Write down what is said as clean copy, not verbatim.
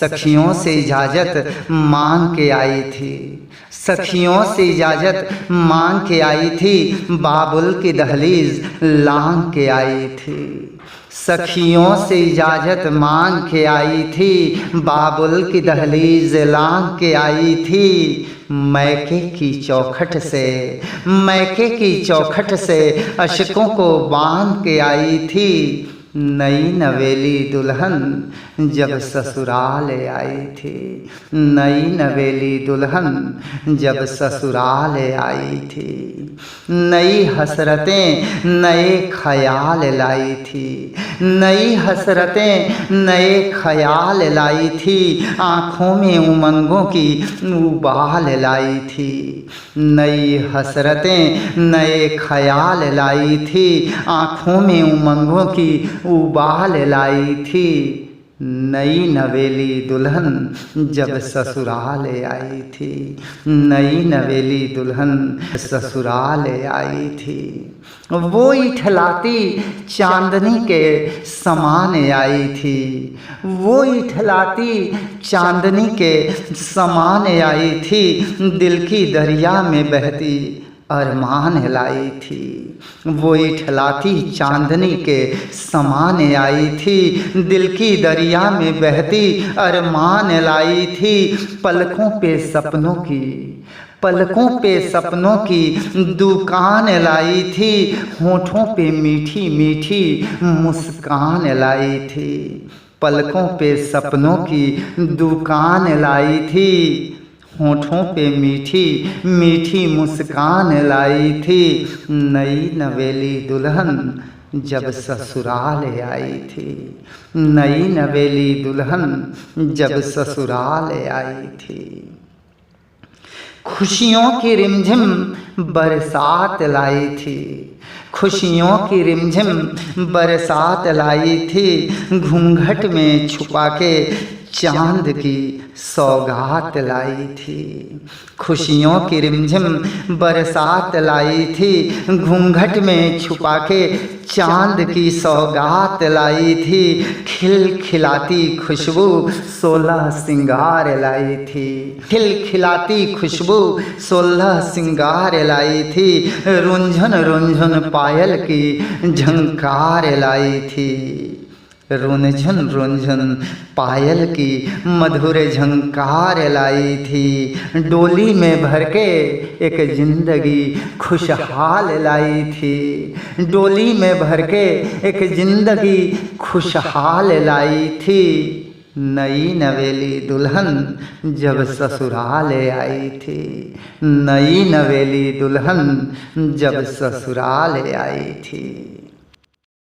सखियों से इजाज़त मांग के आई थी, सखियों से इजाज़त मांग के आई थी, बाबुल की दहलीज लांघ के आई थी। सखियों से इजाज़त मांग के आई थी, बाबुल की दहलीज लांघ के आई थी। मैके की चौखट से, मैके की चौखट से अशकों को बांध के आई थी। नई नवेली दुल्हन जब ससुराल आई थी, नई नवेली दुल्हन जब ससुराल आई थी। नई हसरतें नए ख्याल लाई थी, नई हसरतें नए ख्याल लाई थी। आँखों में उमंगों की उबाल लाई थी, नई हसरतें नए ख्याल लाई थी। आँखों में उमंगों की उबाल लाई थी। नई नवेली दुल्हन जब ससुराल आई थी, नई नवेली दुल्हन ससुराल आई थी। वो इठलाती चांदनी के समान आई थी, वो इठलाती चांदनी के समान आई थी। दिल की दरिया में बहती अरमान लाई थी, वो इठलाती चांदनी के समान आई थी। दिल की दरिया में बहती अरमान लाई थी। पलकों पे सपनों की, पलकों पे सपनों की दुकान लाई थी। होठों पे मीठी मीठी मुस्कान लाई थी, पलकों पे सपनों की दुकान लाई थी। होठों पे मीठी मीठी मुस्कान लाई थी। नई नवेली दुल्हन जब ससुराल आई थी, नई नवेली दुल्हन जब ससुराल आई थी। खुशियों की रिमझिम बरसात लाई थी, खुशियों की रिमझिम बरसात लाई थी। घूंघट में छुपा के चांद की सौगात लाई थी, खुशियों की रिमझिम बरसात लाई थी। घूंघट में छुपा के चांद की सौगात लाई थी। खिलखिलाती खुशबू 16 सिंगार लाई थी, खिलखिलाती खुशबू 16 सिंगार लाई थी। रुंझन रुंझन पायल की झंकार लाई थी, रुंझन रुंझन पायल की मधुर झंकार लाई थी। डोली में भर के एक जिंदगी खुशहाल लाई थी, डोली में भर के एक जिंदगी खुशहाल लाई थी। नई नवेली दुल्हन जब ससुराल आई थी, नई नवेली दुल्हन जब ससुराल आई थी।